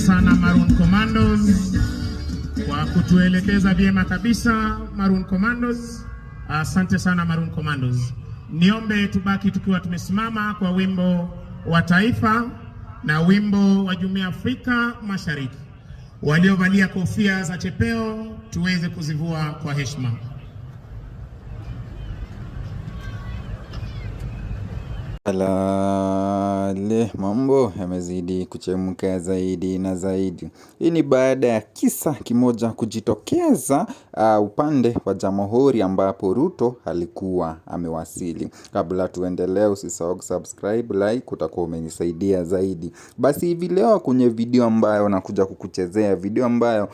sana Maroon Commandos kwa kutuelekeza vyema kabisa. Maroon Commandos, asante sana Maroon Commandos. Niombe tubaki tukiwa tumesimama kwa wimbo wa taifa na wimbo wa Jumuiya ya Afrika Mashariki. Waliovalia kofia za chepeo tuweze kuzivua kwa heshima. Mambo yamezidi kuchemka zaidi na zaidi. Hii ni baada ya kisa kimoja kujitokeza upande wa jamhuri ambapo Ruto alikuwa amewasili. Kabla tuendelee, usisahau kusubscribe, like, utakuwa umenisaidia zaidi. Basi hivi leo kwenye video ambayo nakuja kukuchezea, video ambayo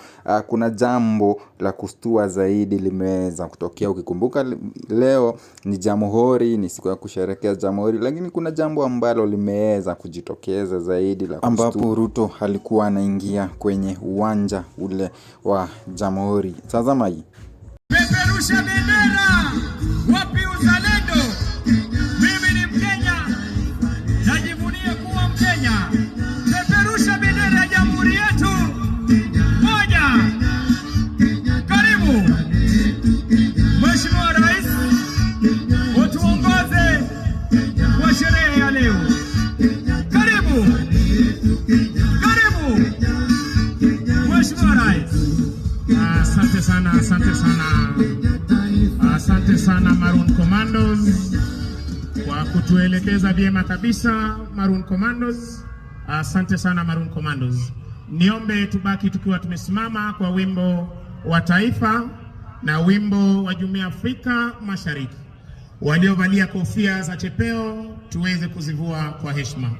kuna jambo la kustua zaidi limeweza kutokea. Ukikumbuka leo ni jamhuri, ni siku ya kusherehekea jamhuri, lakini kuna jambo ambalo limeweza kujitokeza zaidi la kustua, ambapo Ruto alikuwa anaingia kwenye uwanja ule wa jamhuri. Tazama hii. Peperusha bendera, wapi uzalendo? Mimi ni Mkenya, najivunia kuwa Mkenya. Peperusha bendera ya jamhuri yetu. Moja. Karibu Mheshimiwa Rais, utuongoze kwa sherehe ya leo. Karibu. Karibu Mheshimiwa Rais. Asante sana, asante sana. Asante sana Maroon Commandos kwa kutuelekeza vyema kabisa. Maroon Commandos, asante sana Maroon Commandos. Niombe tubaki tukiwa tumesimama kwa wimbo wa taifa na wimbo wa Jumuiya ya Afrika Mashariki. Waliovalia kofia za chepeo tuweze kuzivua kwa heshima.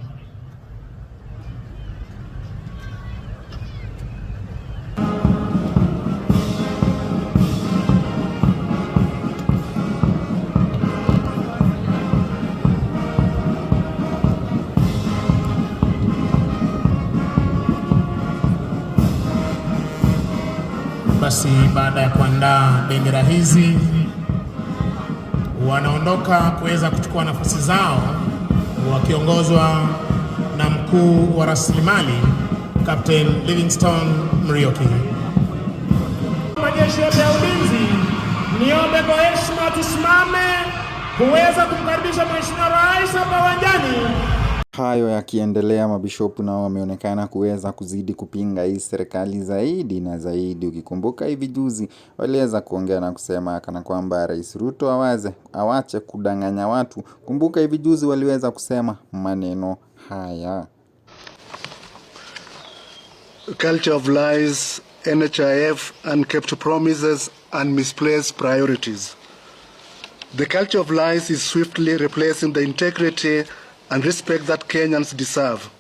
Basi baada ya kuandaa bendera hizi, wanaondoka kuweza kuchukua nafasi zao wakiongozwa na mkuu wa rasilimali Captain Livingstone Murioki. Majeshi yote ya ulinzi, niombe kwa heshima tusimame kuweza kumkaribisha Mheshimiwa Rais hapa uwanjani. Hayo yakiendelea, mabishopu nao wameonekana kuweza kuzidi kupinga hii serikali zaidi na zaidi. Ukikumbuka hivi juzi waliweza kuongea na kusema kana kwamba Rais Ruto awache kudanganya watu. Kumbuka hivi juzi waliweza kusema maneno haya. Culture of lies, NHIF, unkept promises and misplaced priorities. The culture of lies is swiftly replacing the integrity and respect that Kenyans deserve.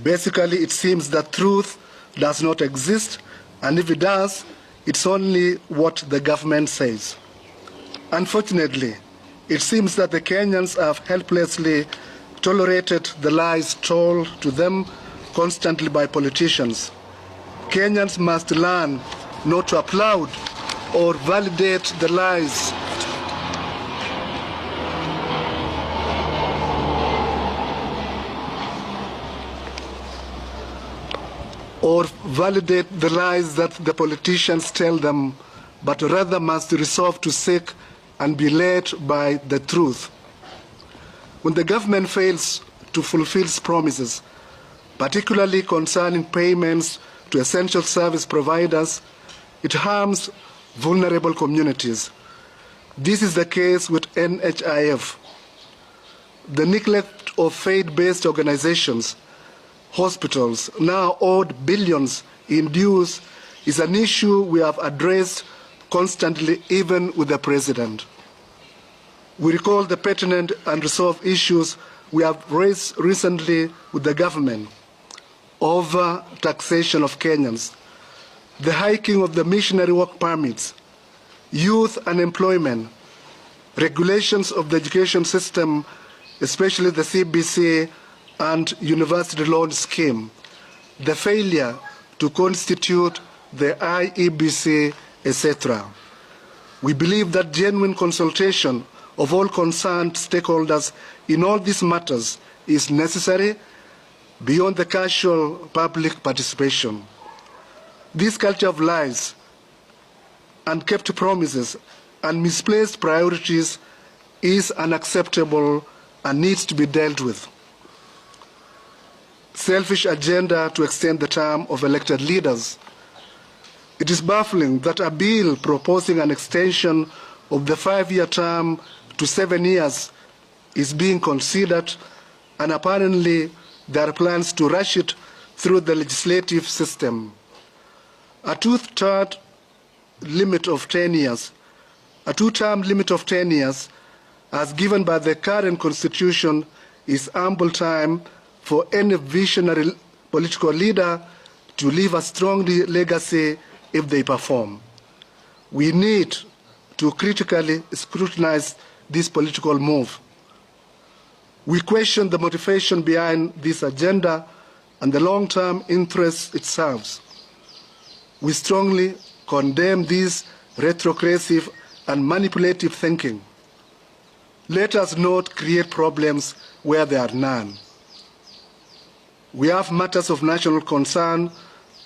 Basically, it seems that truth does not exist, and if it does, it's only what the government says. Unfortunately, it seems that the Kenyans have helplessly tolerated the lies told to them constantly by politicians. Kenyans must learn not to applaud or validate the lies that the politicians tell them, but rather must resolve to seek and be led by the truth. When the government fails to fulfill its promises, particularly concerning payments to essential service providers, it harms vulnerable communities. This is the case with NHIF. The neglect of faith-based organizations, hospitals, now owed billions in dues, is an issue we have addressed constantly, even with the President. We recall the pertinent and resolved issues we have raised recently with the government: over taxation of Kenyans, the hiking of the missionary work permits, youth unemployment, regulations of the education system, especially the CBC and university loan scheme, the failure to constitute the IEBC, etc. We believe that genuine consultation of all concerned stakeholders in all these matters is necessary beyond the casual public participation. This culture of lies, unkept promises, and misplaced priorities is unacceptable and needs to be dealt with. Selfish agenda to extend the term of elected leaders. It is baffling that a bill proposing an extension of the 5-year term to 7 years is being considered, and apparently there are plans to rush it through the legislative system. A two-term limit of 10 years, as given by the current constitution, is ample time for any visionary political leader to leave a strong legacy if they perform. We need to critically scrutinize this political move. We question the motivation behind this agenda and the long-term interests it serves. We strongly condemn this retrogressive and manipulative thinking. Let us not create problems where there are none. We have matters of national concern,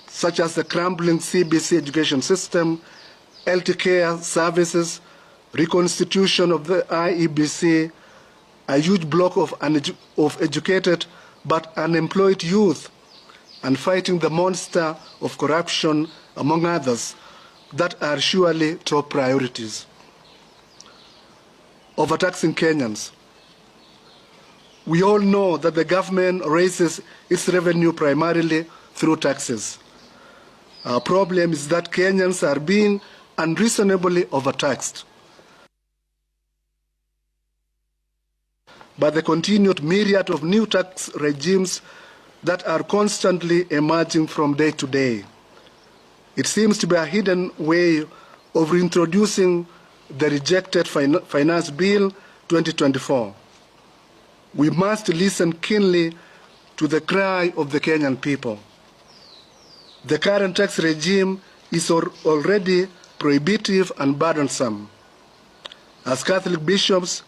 such as the crumbling CBC education system, health care services, reconstitution of the IEBC, a huge block of educated but unemployed youth, and fighting the monster of corruption, among others, that are surely top priorities. Overtaxing Kenyans. We all know that the government raises its revenue primarily through taxes. Our problem is that Kenyans are being unreasonably overtaxed by the continued myriad of new tax regimes that are constantly emerging from day to day. It seems to be a hidden way of reintroducing the rejected Finance Bill 2024. We must listen keenly to the cry of the Kenyan people. The current tax regime is already prohibitive and burdensome. As Catholic bishops,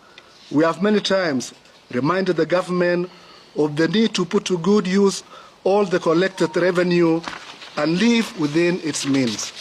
we have many times reminded the government of the need to put to good use all the collected revenue and live within its means.